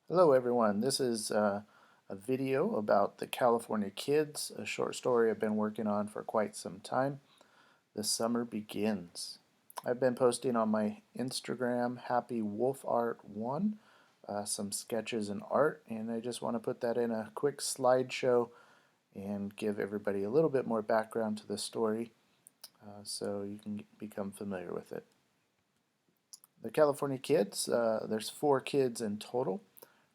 Hello everyone, this is a video about the California Kids, a short story I've been working on for quite some time. The summer begins. I've been posting on my Instagram, Happy Wolf Art 1, some sketches and art, and I just want to put that in a quick slideshow and give everybody a little bit more background to the story so you can become familiar with it. The California Kids, there's 4 kids in total,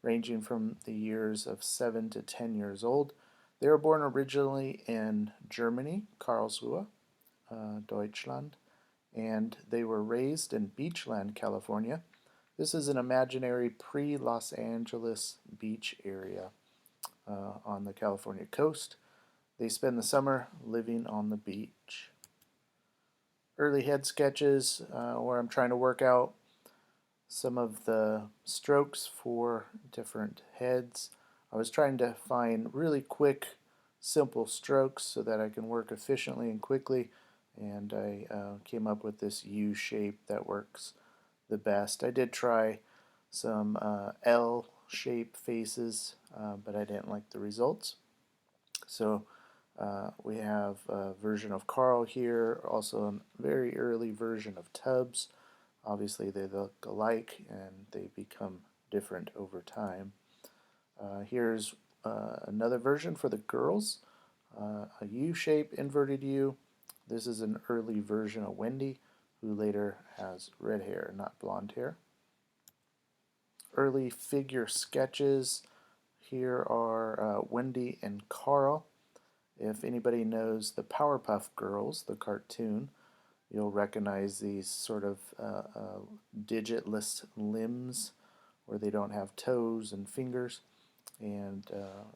ranging from the years of 7 to 10 years old. They were born originally in Germany, Karlsruhe, Deutschland, and they were raised in Beachland, California. This is an imaginary pre-Los Angeles beach area on the California coast. They spend the summer living on the beach. Early head sketches where I'm trying to work out some of the strokes for different heads. I was trying to find really quick, simple strokes so that I can work efficiently and quickly, and I came up with this U shape that works the best. I did try some L shape faces, but I didn't like the results. So we have a version of Carl here, also a very early version of Tubbs. Obviously they look alike and they become different over time. Here's another version for the girls, a U-shape inverted U. This is an early version of Wendy, who later has red hair, not blonde hair. Early figure sketches. Here are Wendy and Carl. If anybody knows the Powerpuff Girls, the cartoon, you'll recognize these sort of digitless limbs where they don't have toes and fingers. And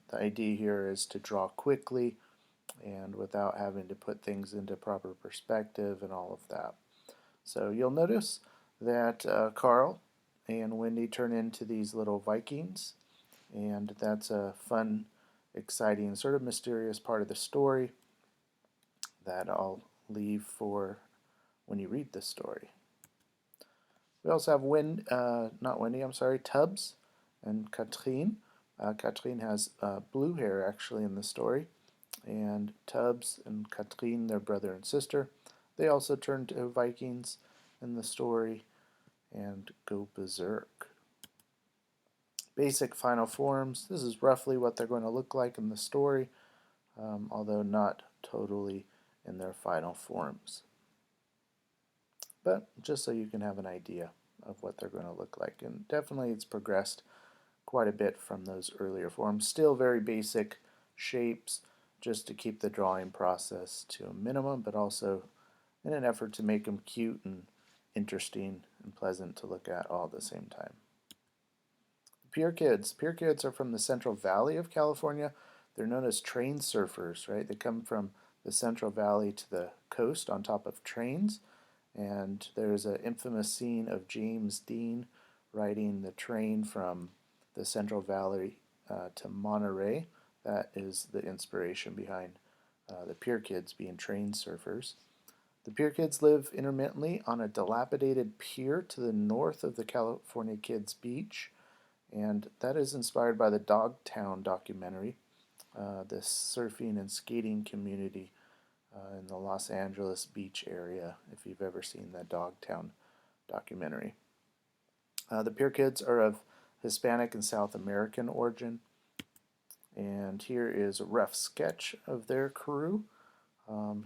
the idea here is to draw quickly and without having to put things into proper perspective and all of that. So you'll notice that Carl and Wendy turn into these little Vikings, and that's a fun, exciting, sort of mysterious part of the story that I'll leave for when you read this story. We also have not Wendy, I'm sorry, Tubbs and Katrine. Katrine has blue hair actually in the story, and Tubbs and Katrine, their brother and sister, they also turn to Vikings in the story and go berserk. Basic final forms. This is roughly what they're going to look like in the story, although not totally in their final forms. But just so you can have an idea of what they're going to look like. And definitely it's progressed quite a bit from those earlier forms. Still very basic shapes, just to keep the drawing process to a minimum, but also in an effort to make them cute and interesting and pleasant to look at all at the same time. Pier Kids. Pier Kids are from the Central Valley of California. They're known as train surfers, right? They come from the Central Valley to the coast on top of trains. And there's an infamous scene of James Dean riding the train from the Central Valley to Monterey. That is the inspiration behind the Pier Kids being train surfers. The Pier Kids live intermittently on a dilapidated pier to the north of the California Kids beach, and that is inspired by the Dogtown documentary, this surfing and skating community in the Los Angeles beach area, if you've ever seen that Dogtown documentary. The Pier Kids are of Hispanic and South American origin, and here is a rough sketch of their crew.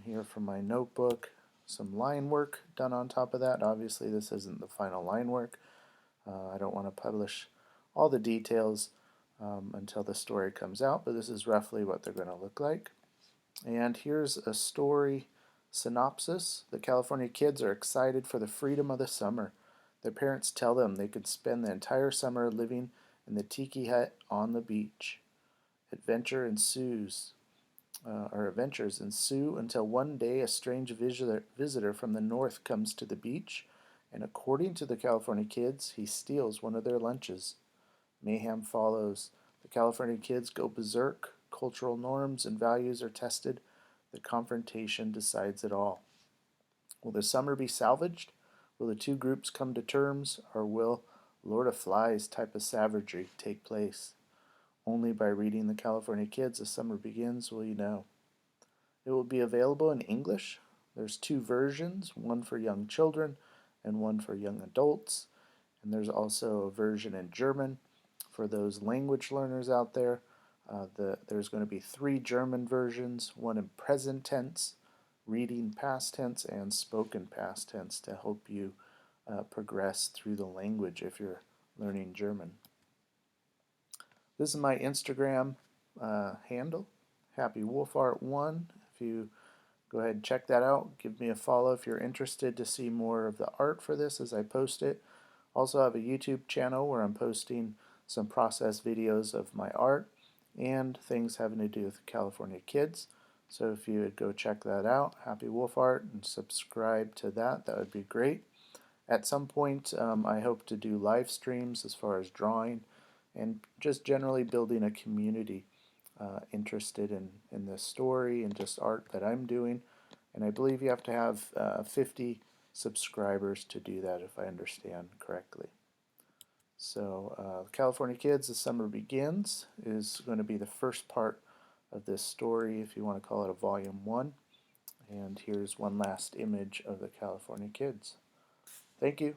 Here from my notebook, some line work done on top of that. Obviously this isn't the final line work. I don't want to publish all the details until the story comes out, but this is roughly what they're going to look like. And here's a story synopsis. The California Kids are excited for the freedom of the summer. Their parents tell them they could spend the entire summer living in the tiki hut on the beach. Adventures ensue until one day a strange visitor from the north comes to the beach, and according to the California Kids, he steals one of their lunches. Mayhem follows. The California Kids go berserk. Cultural norms and values are tested. The confrontation decides it all. Will the summer be salvaged? Will the two groups come to terms, or will Lord of Flies type of savagery take place. Only by reading The California Kids, The Summer Begins will you know. It will be available in English. There's two versions, one for young children and one for young adults. And there's also a version in German for those language learners out there. There's going to be three German versions, one in present tense, reading past tense, and spoken past tense to help you progress through the language if you're learning German. This is my Instagram handle, HappyWolfArt1. If you go ahead and check that out, give me a follow if you're interested to see more of the art for this as I post it. Also have a YouTube channel where I'm posting some process videos of my art and things having to do with California Kids. So if you would go check that out, Happy Wolf Art, and subscribe to that, that would be great. At some point, I hope to do live streams as far as drawing and just generally building a community interested in this story and just art that I'm doing. And I believe you have to have 50 subscribers to do that, if I understand correctly. So, California Kids, The Summer Begins is going to be the first part of this story, if you want to call it a volume 1. And here's one last image of the California Kids. Thank you.